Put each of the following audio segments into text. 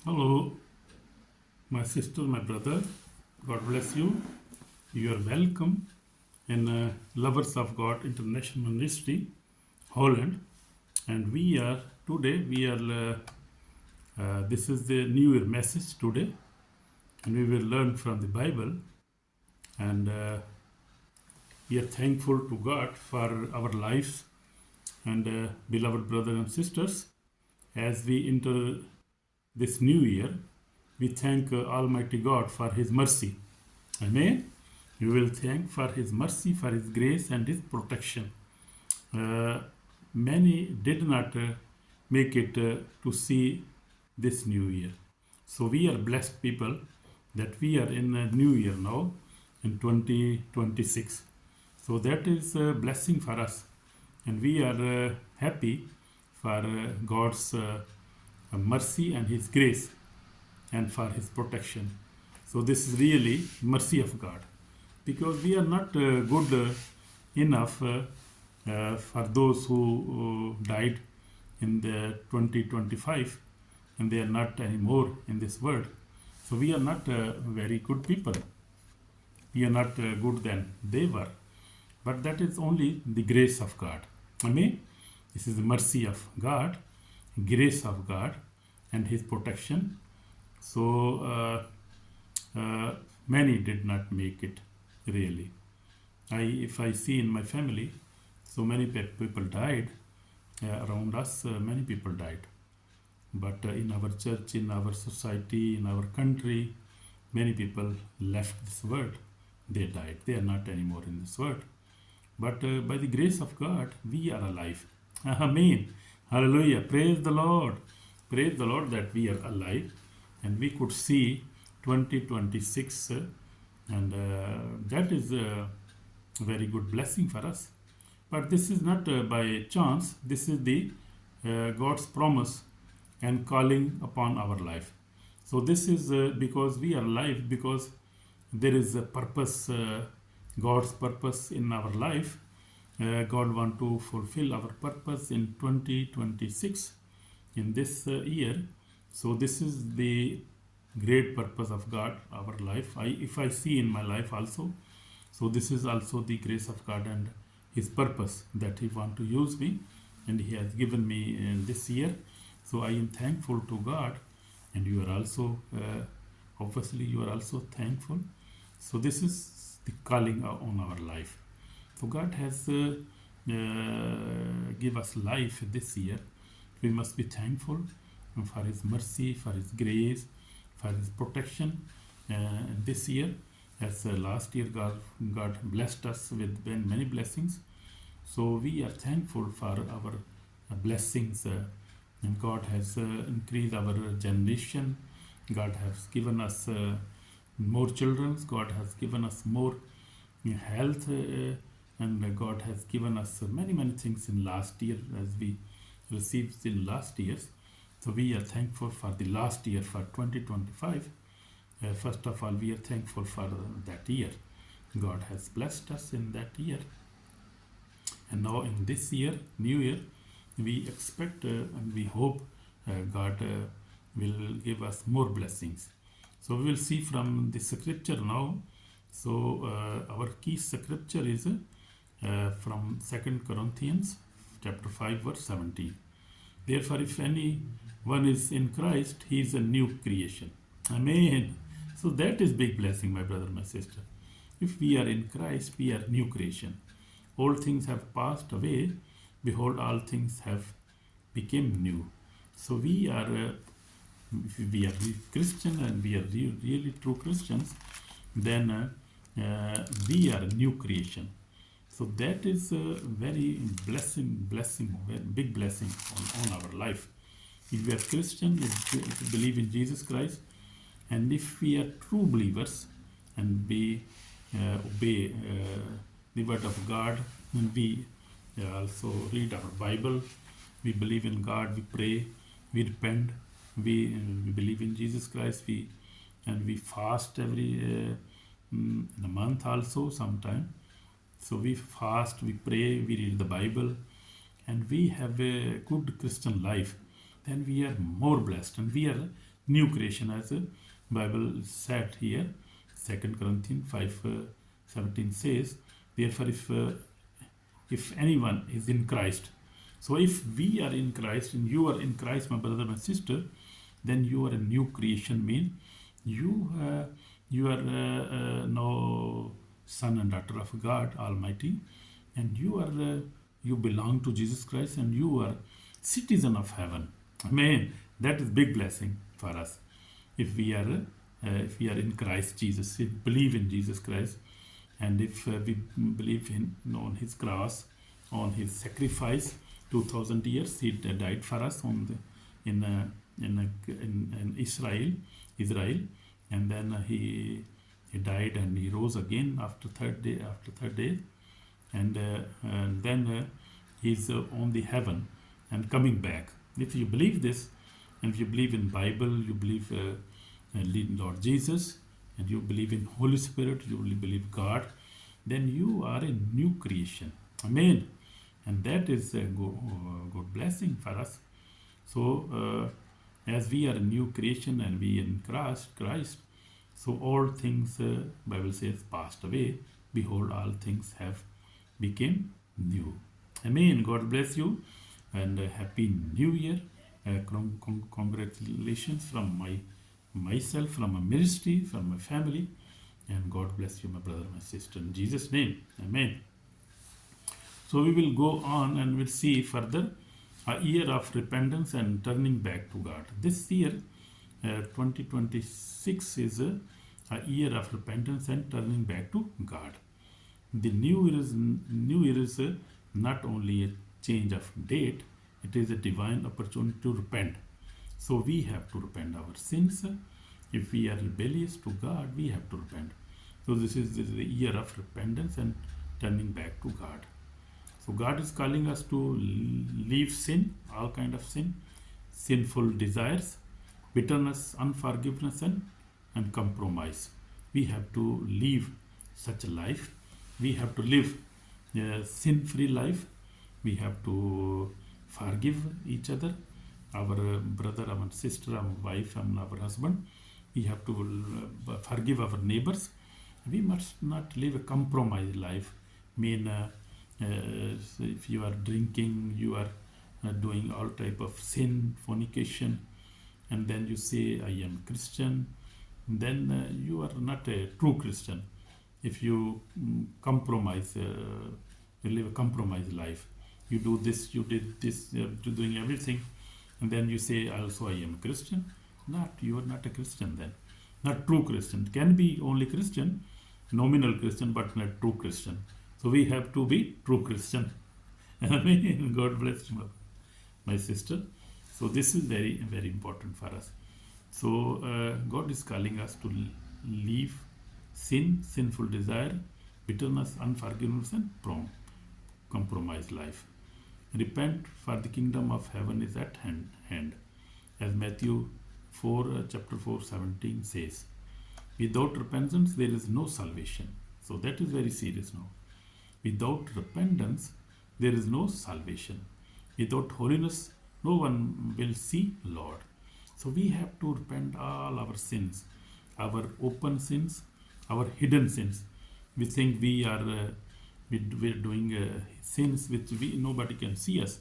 Hello, my sister, my brother. God bless you. You are welcome in Lovers of God International Ministry Holland. And we are today, this is the New Year message today. And we will learn from the Bible. And we are thankful to God for our lives and beloved brothers and sisters. As we enter this new year, we thank Almighty God for His mercy. Amen. We will thank for His mercy, for His grace and His protection. Uh, Many did not make it to see this new year. So we are blessed people that we are in a new year now in 2026. So that is a blessing for us. And we are happy for God's mercy and His grace and for His protection. So this is really mercy of God, because we are not good enough for those who died in the 2025, and they are not anymore in this world. So we are not very good people. We are not good than they were. But that is only the grace of God. Amen. This is the mercy of God, grace of God, and His protection. So many did not make it really. If I see in my family, so many people died around us. Many people died, but in our church, in our society, in our country, many people left this world. They died. They are not anymore in this world. But by the grace of God, we are alive. Amen. Hallelujah. Praise the Lord. Praise the Lord that we are alive and we could see 2026, and that is a very good blessing for us. But this is not by chance. This is the God's promise and calling upon our life. So this is because we are alive, because there is a purpose, God's purpose in our life. God want to fulfill our purpose in 2026 in this year. So this is the great purpose of God, our life. If I see in my life also, so this is also the grace of God and His purpose that He want to use me, and He has given me in this year. So I am thankful to God, and you are also obviously you are also thankful. So this is the calling on our life. So God has give us life this year. We must be thankful for His mercy, for His grace, for His protection this year. As last year, God blessed us with many blessings. So we are thankful for our blessings, and God has increased our generation. God has given us more children. God has given us more health, and God has given us many things in last year as we received in last years. So we are thankful for the last year, for 2025. First of all, we are thankful for that year. God has blessed us in that year. And now in this year, new year, we expect and we hope God will give us more blessings. So we will see from the scripture now. So our key scripture is from 2 Corinthians chapter 5 verse 17. Therefore, if anyone is in Christ, he is a new creation. Amen. So that is big blessing, my brother, my sister. If we are in Christ, we are new creation. All things have passed away. Behold, all things have become new. So we are if we are Christian and we are really true Christians, then we are a new creation. So that is a very blessing, very big blessing on our life. If we are Christian, if we believe in Jesus Christ, and if we are true believers and we obey the word of God, and we also read our Bible, we believe in God, we pray, we repent, we believe in Jesus Christ, we fast every in a month also sometime. So we fast, we pray, we read the Bible, and we have a good Christian life. Then we are more blessed, and we are new creation, as the Bible said here. 2 Corinthians 5:17 says, therefore if anyone is in Christ. So if we are in Christ and you are in Christ, my brother, my sister, then you are a new creation. Mean you are now son and daughter of God Almighty, and you belong to Jesus Christ, and you are citizen of heaven. Amen. That is big blessing for us. If we are in Christ Jesus, if we believe in Jesus Christ, and if we believe on His cross, on His sacrifice, 2,000 years He died for us in Israel, and then He died and He rose again after third day, and then He's on the heaven and coming back. If you believe this, and if you believe in Bible, you believe Lord Jesus, and you believe in Holy Spirit, you believe God, then you are a new creation. Amen. And that is a good blessing for us. So as we are a new creation and we in Christ, so all things, Bible says, passed away. Behold, all things have become new. Amen. God bless you, and Happy New Year. Congratulations from myself, from my ministry, from my family, and God bless you, my brother, my sister, in Jesus' name. Amen. So we will go on and we'll see further a year of repentance and turning back to God. This year, 2026, is a year of repentance and turning back to God. The new year is not only a change of date, it is a divine opportunity to repent. So we have to repent our sins. If we are rebellious to God, we have to repent. So this is the year of repentance and turning back to God. So God is calling us to leave sin, all kind of sin, sinful desires, bitterness, unforgiveness, and compromise. We have to leave such a life. We have to live a sin-free life. We have to forgive each other, our brother, our sister, our wife, and our husband. We have to forgive our neighbors. We must not live a compromised life. If you are drinking, you are doing all type of sin, fornication, and then you say, I am Christian, then you are not a true Christian. If you compromise, you live a compromised life. You do this, you did this, you're doing everything, and then you say, also I am a Christian. You are not a Christian then. Not true Christian. Can be only Christian, nominal Christian, but not true Christian. So we have to be true Christian. Amen. God bless you, my sister. So this is very, very important for us. So God is calling us to leave sin, sinful desire, bitterness, unforgiveness, and compromised life. Repent, for the kingdom of heaven is at hand. As Matthew 4, chapter 4, 17 says, without repentance there is no salvation. So that is very serious now. Without repentance there is no salvation. Without holiness no one will see Lord. So we have to repent all our sins, our open sins, our hidden sins. We think we are we're doing sins which nobody can see us.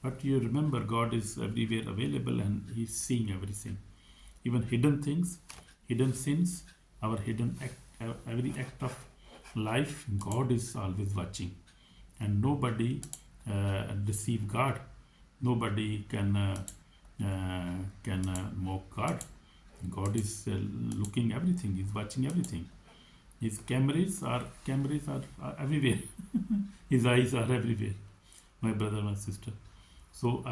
But you remember, God is everywhere available and He's seeing everything. Even hidden things, hidden sins, our hidden act, every act of life, God is always watching. And nobody deceive God. Nobody can mock God. God is looking everything. He's watching everything. His cameras are everywhere. His eyes are everywhere, my brother, my sister. So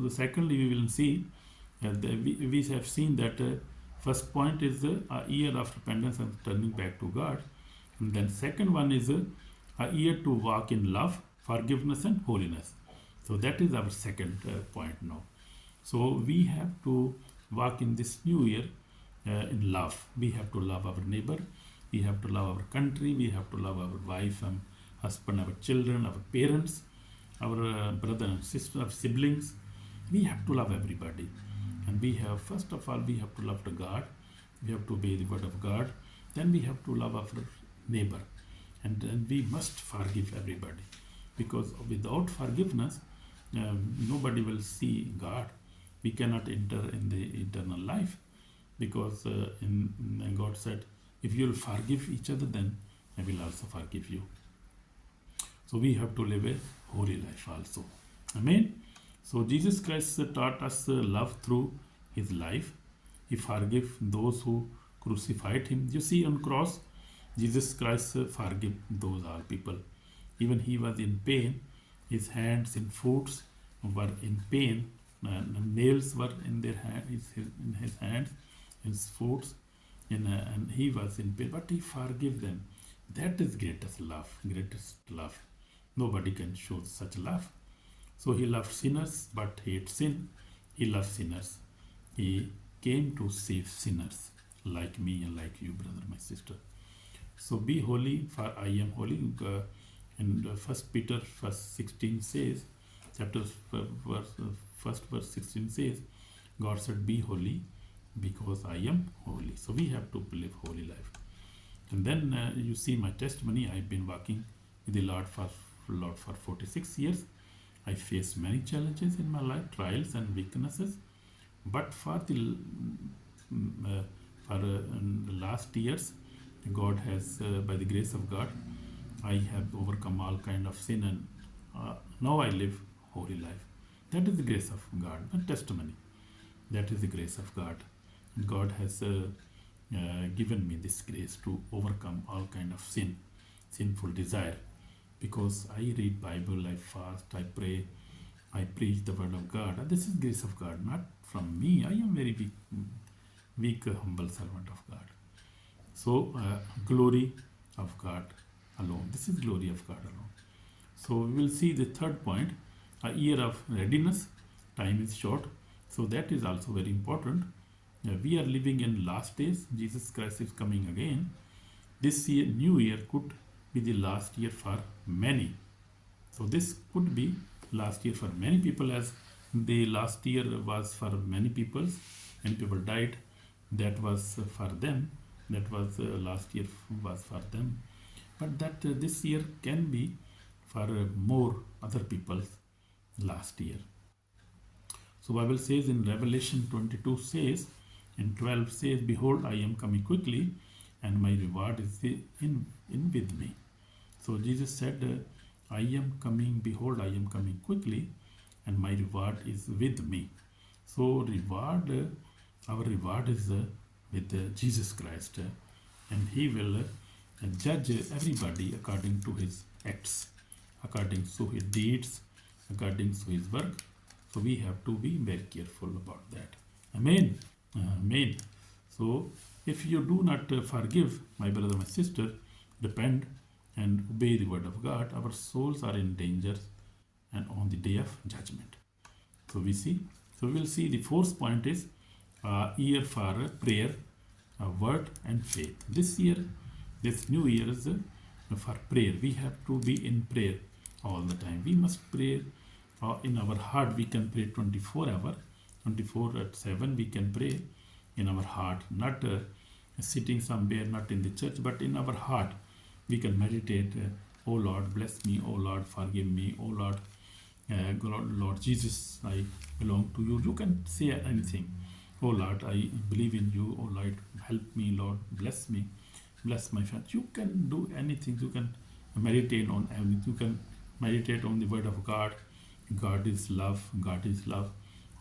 secondly, we will see we have seen that first point is a year of repentance and turning back to God, and then second one is a year to walk in love, forgiveness, and holiness. So that is our second point now. So we have to walk in this new year in love. We have to love our neighbor. We have to love our country. We have to love our wife and husband, our children, our parents, our brother and sister, our siblings. We have to love everybody. And we have, first of all, we have to love the God. We have to obey the word of God. Then we have to love our neighbor. And then we must forgive everybody. Because without forgiveness, nobody will see God. We cannot enter in the eternal life. Because God said, if you will forgive each other, then I will also forgive you. So we have to live a holy life also. Amen. So Jesus Christ taught us love through his life. He forgave those who crucified him. You see, on cross, Jesus Christ forgave those all people. Even he was in pain. His hands and feet were in pain. Nails were in their in his hands, his feet, and he was in pain. But he forgave them. That is greatest love. Greatest love. Nobody can show such love. So he loved sinners but hated sin. He loved sinners. He came to save sinners like me and like you, brother, my sister. So be holy, for I am holy. And First Peter verse 16 says, first verse 16 says, God said, be holy because I am holy. So we have to live holy life. And then you see my testimony. I've been walking with the Lord for 46 years. I faced many challenges in my life, trials and weaknesses. But for the last years, God has, by the grace of God, I have overcome all kind of sin, and now I live holy life. That is the grace of God, not testimony. That is the grace of God. God has given me this grace to overcome all kind of sin, sinful desire. Because I read Bible, I fast, I pray, I preach the word of God. And this is grace of God, not from me. I am very weak, humble servant of God. So glory of God alone. This is glory of God alone. So we will see the third point, a year of readiness. Time is short. So that is also very important. We are living in last days. Jesus Christ is coming again. This year, new year could be the last year for many. So this could be last year for many people, as the last year was for many people. Many people died. That was for them. That was last year was for them. But that this year can be for more other people's last year. So Bible says in Revelation 22 says, in 12 says, behold, I am coming quickly, and my reward is in with me. So Jesus said, I am coming, behold, I am coming quickly, and my reward is with me. So reward, our reward is with Jesus Christ, and he will judge everybody according to his acts, according to his deeds, according to his work. So we have to be very careful about that. Amen. Amen. So if you do not forgive, my brother, my sister, repent and obey the word of God, our souls are in danger and on the day of judgment. So we will see the fourth point is year for prayer, word and faith. This year, this new year is for prayer. We have to be in prayer all the time. We must pray in our heart. We can pray 24 hours, 24/7. We can pray in our heart, not sitting somewhere, not in the church, but in our heart. We can meditate, oh Lord, bless me, oh Lord, forgive me, oh Lord, Lord Jesus, I belong to you. You can say anything. Oh Lord, I believe in you. Oh Lord, help me, Lord, bless me, bless my family. You can do anything. You can meditate on everything. You can meditate on the word of God. God is love. God is love.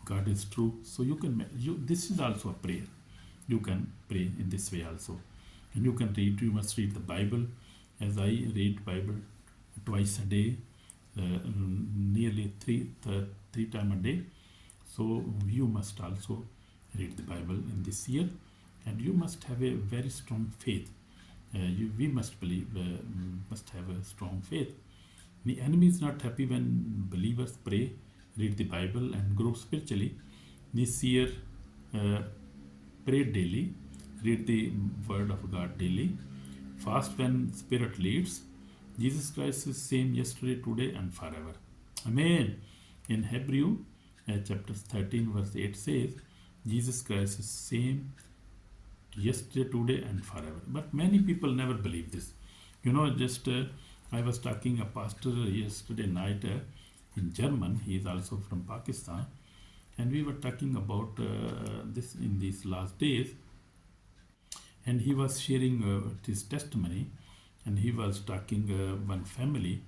God is true. So you can. This is also a prayer. You can pray in this way also, and you can read. You must read the Bible, as I read Bible twice a day, nearly three times a day. So you must also read the Bible in this year, and you must have a very strong faith. We must believe, must have a strong faith. The enemy is not happy when believers pray, read the Bible, and grow spiritually. This year, pray daily, read the word of God daily, fast when Spirit leads. Jesus Christ is same yesterday, today, and forever. Amen. In Hebrew, chapter 13, verse 8 says, Jesus Christ is same yesterday, today, and forever. But many people never believe this. Just I was talking a pastor yesterday night in German. He is also from Pakistan, and we were talking about this in these last days. And he was sharing his testimony, and he was talking one family,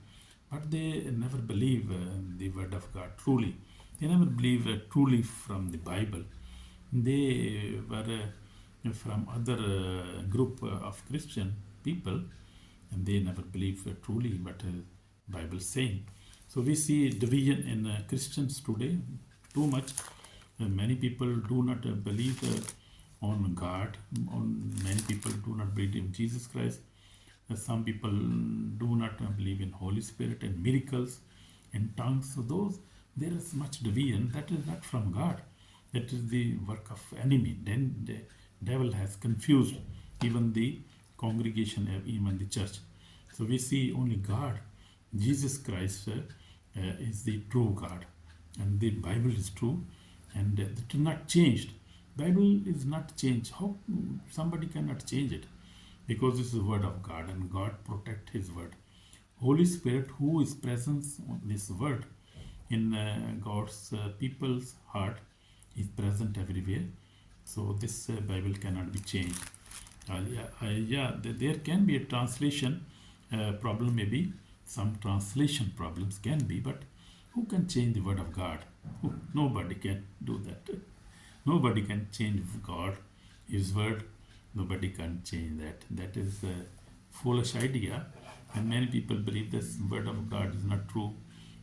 but they never believe the word of God truly. They never believe truly from the Bible. They were from other group of Christian people, and they never believe truly what Bible saying. So we see division in Christians today too much. Many people do not believe on God. Many people do not believe in Jesus Christ. Some people do not believe in Holy Spirit and miracles and tongues. So there is much division. That is not from God. That is the work of enemy. Then the devil has confused even the congregation, even the church. So we see only God, Jesus Christ is the true God, and the Bible is true, and it is not changed. Bible is not changed. How somebody cannot change it? Because it's the word of God, and God protect His word. Holy Spirit, who is present on this word in God's people's heart, is present everywhere. So this Bible cannot be changed. There can be a translation problem, maybe some translation problems can be, but who can change the word of God? Nobody can do that. Nobody can change God, His word. Nobody can change that. That is a foolish idea, and many people believe this word of God is not true.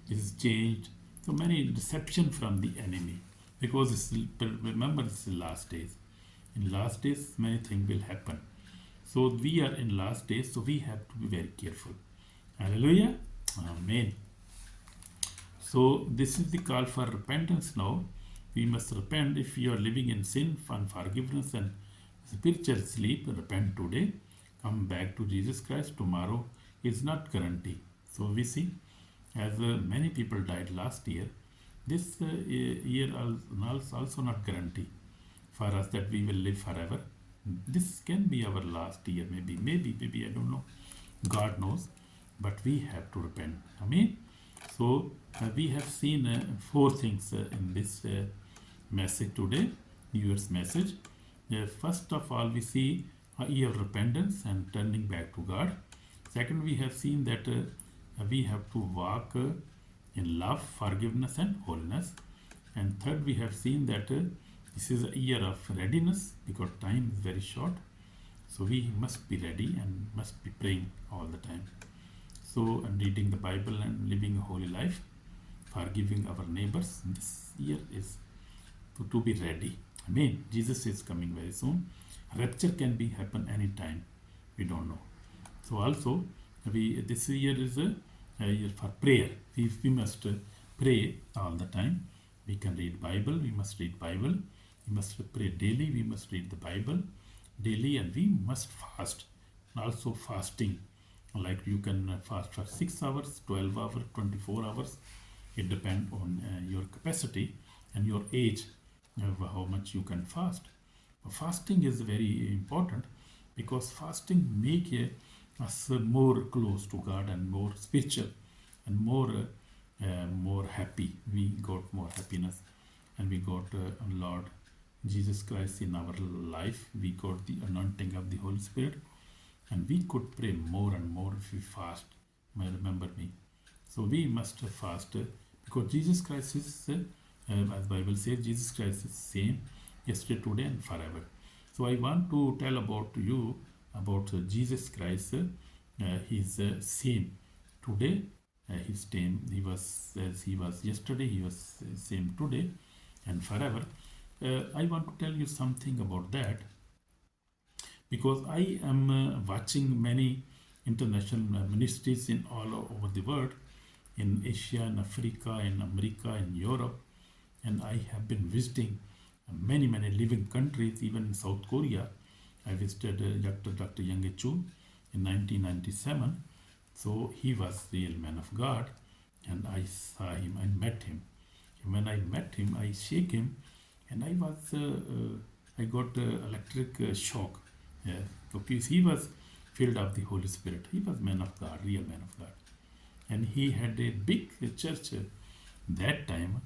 It is changed. So many deception from the enemy, because remember, this is the last days. In last days, many things will happen. So we are in last days, so we have to be very careful. Hallelujah. Amen. So this is the call for repentance now. We must repent. If you are living in sin, unforgiveness, and spiritual sleep, repent today. Come back to Jesus Christ. Tomorrow is not guarantee. So we see, as many people died last year, this year also not guarantee for us that we will live forever. This can be our last year, maybe, I don't know. God knows, but we have to repent. Amen. So we have seen 4 things in this message today, New Year's message. First of all, we see a year of repentance and turning back to God. Second, we have seen that we have to walk in love, forgiveness, and holiness. And third, we have seen that this is a year of readiness, because time is very short. So we must be ready and must be praying all the time. So, and reading the Bible and living a holy life, forgiving our neighbors. This year is to be ready. Amen. Jesus is coming very soon. Rapture can be happen anytime. We don't know. So also, this year is a year for prayer. We must pray all the time. We can read Bible. We must read Bible. We must pray daily. We must read the Bible daily, and we must fast. Also fasting, like you can fast for 6 hours, 12 hours, 24 hours. It depends on your capacity and your age, how much you can fast. Fasting is very important, because fasting make us more close to God and more spiritual and more happy. We got more happiness, and we got Lord Jesus Christ in our life. We got the anointing of the Holy Spirit, and we could pray more and more if we fast. Remember me. So we must fast, because Jesus Christ is, as Bible says, Jesus Christ is same yesterday, today, and forever. So I want to tell about you about Jesus Christ. He is same today. His same. He was as he was yesterday. He was same today, and forever. I want to tell you something about that, because I am watching many international ministries in all over the world, in Asia, in Africa, in America, in Europe, and I have been visiting many living countries, even in South Korea. I visited Dr. Young Chu in 1997. So he was real man of God, and I saw him, I met him. When I met him, I shake him, and I got electric shock. Because he was filled of the Holy Spirit. He was man of God, real man of God, and he had a big church that time,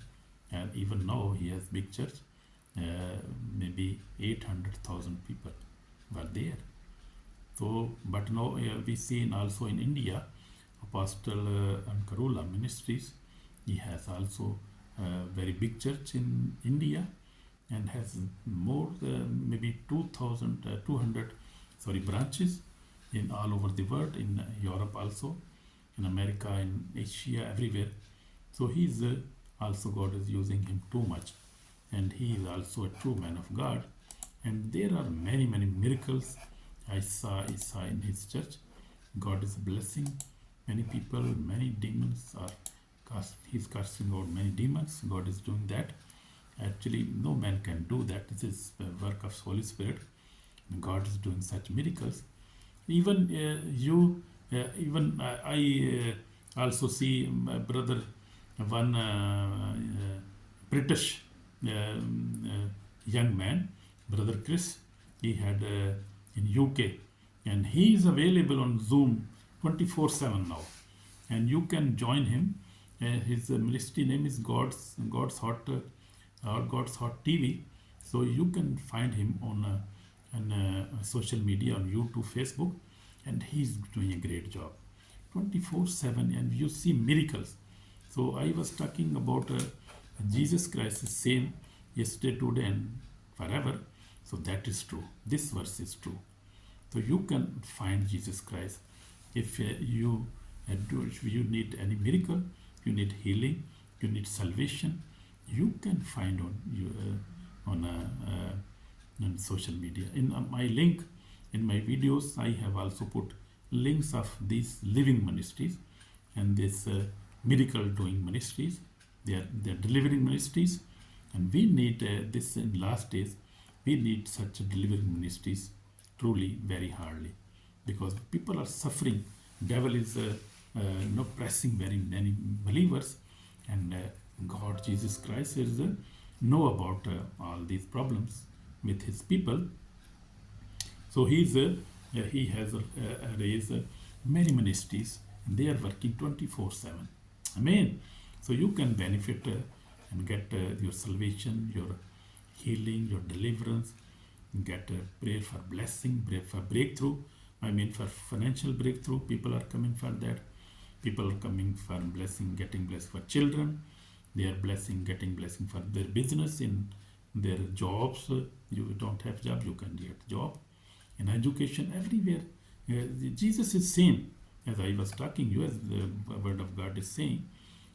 and even now he has big church. Maybe 800,000 people were there. So, but now we see also in India, Apostle Ankarula Ministries. He has also a very big church in India, and has more maybe 200 branches in all over the world, in Europe also, in America, in Asia, everywhere. So he's also, God is using him too much, and he is also a true man of God. And there are many miracles I saw in his church. God is blessing many people. Many demons are he's casting out many demons. God is doing that. Actually, no man can do that. This is the work of Holy Spirit. God is doing such miracles. Even I also see my brother, one British young man, brother Chris. He had in UK, and he is available on Zoom 24/7 now, and you can join him. His ministry name is God's Hot TV. So you can find him on social media, on YouTube, Facebook, and he's doing a great job 24/7, and you see miracles. So I was talking about Jesus Christ is same yesterday, today, and forever. So that is true. This verse is true. So you can find Jesus Christ. If you need any miracle, you need healing, you need salvation, you can find on social media. In my link, in my videos, I have also put links of these living ministries and this miracle doing ministries. They are delivering ministries, and we need this in last days. We need such delivering ministries truly very hardly, because people are suffering. Devil is pressing very many believers, and God, Jesus Christ, is know about all these problems with his people. So he has raised many ministries, and they are working 24/7. Amen. So you can benefit and get your salvation, your healing, your deliverance, get prayer for blessing, prayer for breakthrough. I mean, for financial breakthrough, people are coming for that. People are coming for blessing, getting blessed for children. They are getting blessing for their business, in their jobs. You don't have job, you can get job. In education, everywhere. Jesus is same. As I was talking, you, as the word of God is saying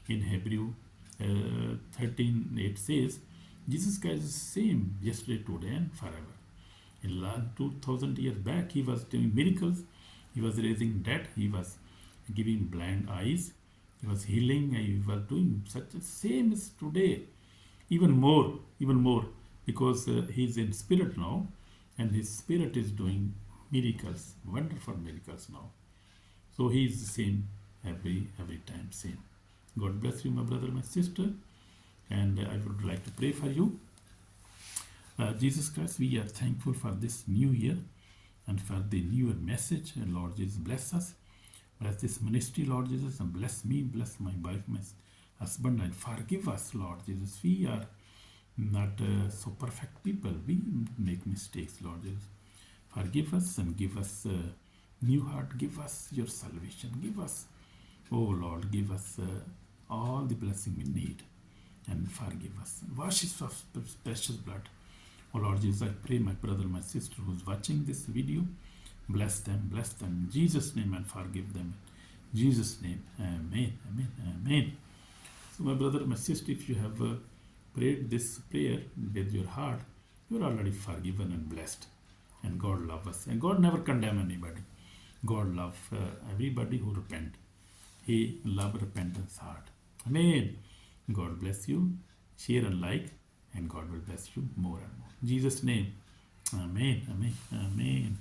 in Hebrew 13:8 says, Jesus Christ is same yesterday, today, and forever. In last 2000 years back, he was doing miracles. He was raising dead. He was giving blind eyes. He was healing. He was doing such a same as today. Even more, because he's in spirit now, and his spirit is doing miracles, wonderful miracles now. So he is the same every time, same. God bless you, my brother, my sister, and I would like to pray for you. Jesus Christ, we are thankful for this new year and for the newer message. And Lord Jesus, bless us. Bless this ministry, Lord Jesus, and bless me, bless my wife, my husband, and forgive us, Lord Jesus. We are not so perfect people. We make mistakes, Lord Jesus. Forgive us and give us new heart. Give us your salvation. Give us, oh Lord, give us all the blessing we need, and forgive us. Wash us with precious blood. Oh Lord Jesus, I pray my brother, my sister who's watching this video, bless them in Jesus' name, and forgive them in Jesus' name. Amen, amen, amen. So my brother, my sister, if you have prayed this prayer with your heart, you're already forgiven and blessed. And God loves us. And God never condemn anybody. God loves everybody who repent. He loves repentance heart. Amen. God bless you. Share and like, and God will bless you more and more. In Jesus' name. Amen. Amen. Amen.